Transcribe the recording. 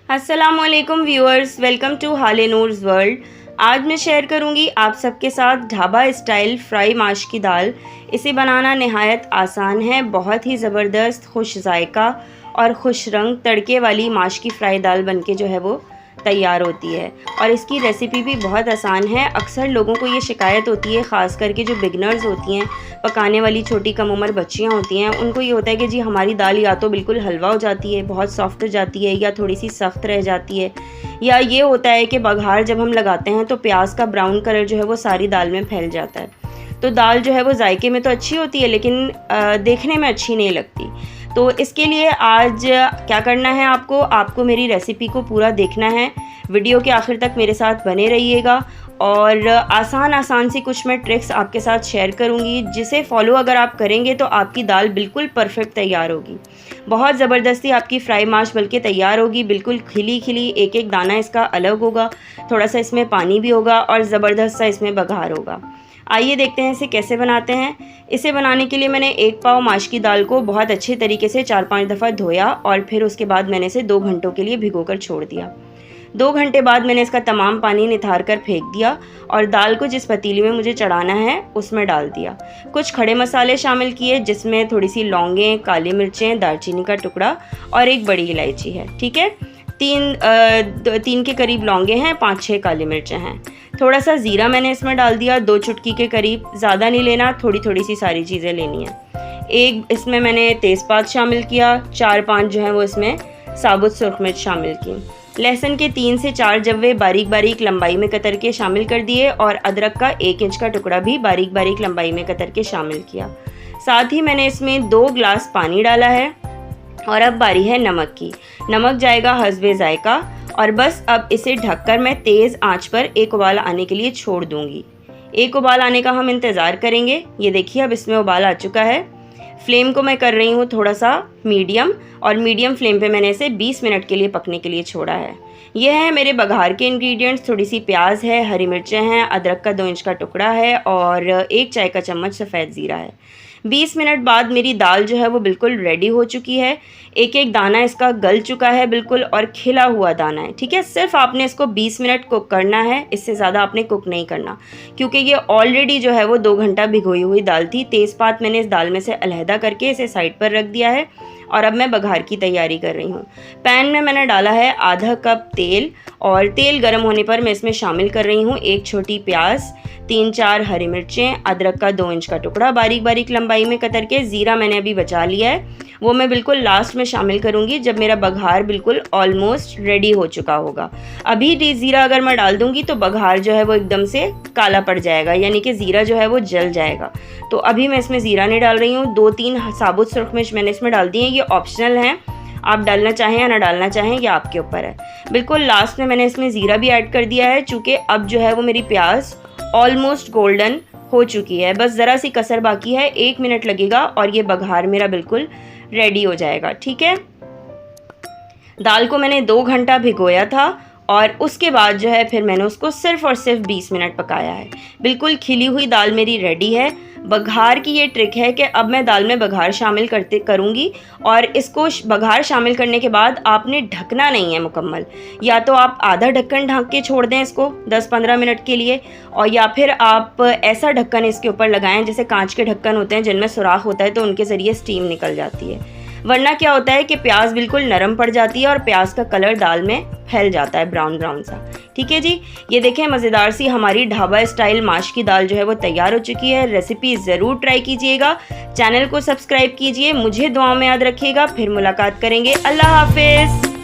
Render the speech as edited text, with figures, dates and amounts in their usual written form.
अस्सलामुअलैकुम viewers, welcome to हाले Noor's world. आज मैं शेयर करूंगी आप सबके साथ ढाबा स्टाइल फ्राई माश की दाल। इसे बनाना नहायत आसान है। बहुत ही ज़बरदस्त खुश जायका और खुश रंग तड़के वाली माश की फ्राई दाल बनके जो है वो तैयार होती है और इसकी रेसिपी भी बहुत आसान है। अक्सर लोगों को ये शिकायत होती है, ख़ास करके जो बिगनर्स होती हैं, पकाने वाली छोटी कम उम्र बच्चियाँ होती हैं, उनको ये होता है कि जी हमारी दाल या तो बिल्कुल हलवा हो जाती है, बहुत सॉफ्ट हो जाती है, या थोड़ी सी सख्त रह जाती है, या ये होता है कि बघार जब हम लगाते हैं तो प्याज का ब्राउन कलर जो है वो सारी दाल में फैल जाता है। तो दाल जो है वो जायके में तो अच्छी होती है लेकिन देखने में अच्छी नहीं लगती। तो इसके लिए आज क्या करना है, आपको मेरी रेसिपी को पूरा देखना है। वीडियो के आखिर तक मेरे साथ बने रहिएगा और आसान सी कुछ मैं ट्रिक्स आपके साथ शेयर करूंगी, जिसे फॉलो अगर आप करेंगे तो आपकी दाल बिल्कुल परफेक्ट तैयार होगी। बहुत ज़बरदस्ती आपकी फ्राई माश बल्कि तैयार होगी, बिल्कुल खिली खिली, एक एक दाना इसका अलग होगा, थोड़ा सा इसमें पानी भी होगा और ज़बरदस्त सा इसमें बघार होगा। आइए देखते हैं इसे कैसे बनाते हैं। इसे बनाने के लिए मैंने 1 पाव माश की दाल को बहुत अच्छे तरीके से 4-5 दफ़ा धोया और फिर उसके बाद मैंने इसे 2 घंटों के लिए भिगोकर छोड़ दिया। 2 घंटे बाद मैंने इसका तमाम पानी निथार कर फेंक दिया और दाल को जिस पतीली में मुझे चढ़ाना है उसमें डाल दिया। कुछ खड़े मसाले शामिल किए, जिसमें थोड़ी सी लौंगें, काली मिर्चें, दालचीनी का टुकड़ा और एक बड़ी इलायची है। ठीक है, 3 के करीब लौंगे हैं, 5-6 काली मिर्चें हैं। थोड़ा सा ज़ीरा मैंने इसमें डाल दिया, 2 चुटकी के करीब, ज़्यादा नहीं लेना, थोड़ी सी सारी चीज़ें लेनी है। एक इसमें मैंने तेज़पात शामिल किया, 4-5 जो है वो इसमें साबुत सुर्ख मिर्च शामिल की। लहसुन के 3 से 4 जव्वे बारीक बारीक लंबाई में कतर के शामिल कर दिए और अदरक का 1 इंच का टुकड़ा भी बारीक बारीक लंबाई में कतर के शामिल किया। साथ ही मैंने इसमें 2 गिलास पानी डाला है और अब बारी है नमक की। नमक जाएगा हस्बे जायका और बस अब इसे ढककर मैं तेज़ आंच पर एक उबाल आने के लिए छोड़ दूंगी। एक उबाल आने का हम इंतज़ार करेंगे। ये देखिए अब इसमें उबाल आ चुका है। फ्लेम को मैं कर रही हूँ थोड़ा सा मीडियम, और मीडियम फ्लेम पे मैंने इसे 20 मिनट के लिए पकने के लिए छोड़ा है। यह है मेरे बघार के इंग्रेडिएंट्स। थोड़ी सी प्याज है, हरी मिर्चें हैं, अदरक का 2 इंच का टुकड़ा है और 1 चाय का चम्मच सफ़ेद ज़ीरा है। 20 मिनट बाद मेरी दाल जो है वो बिल्कुल रेडी हो चुकी है। एक एक दाना इसका गल चुका है बिल्कुल और खिला हुआ दाना है। ठीक है, सिर्फ आपने इसको 20 मिनट कुक करना है, इससे ज़्यादा आपने कुक नहीं करना, क्योंकि ये ऑलरेडी जो है वो 2 घंटा भिगोई हुई दाल थी। तेज़पात मैंने इस दाल में से अलहदा करके इसे साइड पर रख दिया है और अब मैं बघार की तैयारी कर रही हूँ। पैन में मैंने डाला है आधा कप तेल और तेल गर्म होने पर मैं इसमें शामिल कर रही हूँ 1 छोटी प्याज, 3-4 हरी मिर्चें, अदरक का 2 इंच का टुकड़ा बारीक बारीक लंबाई में कतर के। ज़ीरा मैंने अभी बचा लिया है, वो मैं बिल्कुल लास्ट में शामिल करूँगी जब मेरा बघार बिल्कुल ऑलमोस्ट रेडी हो चुका होगा। अभी ज़ीरा अगर मैं डाल दूँगी तो बघार जो है वो एकदम से काला पड़ जाएगा, यानी कि ज़ीरा जो है वो जल जाएगा। तो अभी मैं इसमें ज़ीरा नहीं डाल रही हूँ। 2-3 साबुत सुर्ख मिर्च मैंने इसमें डाल दी हैं, ये ऑप्शनल हैं, आप डालना चाहें या ना डालना चाहें ये आपके ऊपर है। बिल्कुल लास्ट में मैंने इसमें ज़ीरा भी ऐड कर दिया है, चूँकि अब जो है वो मेरी प्याज ऑलमोस्ट गोल्डन हो चुकी है। बस ज़रा सी कसर बाकी है, 1 मिनट लगेगा और ये बघार मेरा बिल्कुल रेडी हो जाएगा। ठीक है, दाल को मैंने 2 घंटा भिगोया था और उसके बाद जो है फिर मैंने उसको सिर्फ और सिर्फ 20 मिनट पकाया है। बिल्कुल खिली हुई दाल मेरी रेडी है। बघार की ये ट्रिक है कि अब मैं दाल में बघार शामिल करूँगी और इसको बघार शामिल करने के बाद आपने ढकना नहीं है मुकम्मल, या तो आप आधा ढक्कन ढक के छोड़ दें इसको 10-15 मिनट के लिए, और या फिर आप ऐसा ढक्कन इसके ऊपर लगाएं जैसे कांच के ढक्कन होते हैं जिनमें सुराख होता है तो उनके ज़रिए स्टीम निकल जाती है। वरना क्या होता है कि प्याज बिल्कुल नरम पड़ जाती है और प्याज का कलर दाल में फैल जाता है ब्राउन ब्राउन सा। ठीक है जी, ये देखें मज़ेदार सी हमारी ढाबा स्टाइल माश की दाल जो है वो तैयार हो चुकी है। रेसिपी ज़रूर ट्राई कीजिएगा, चैनल को सब्सक्राइब कीजिए, मुझे दुआओं में याद रखिएगा। फिर मुलाकात करेंगे। अल्लाह हाफिज़।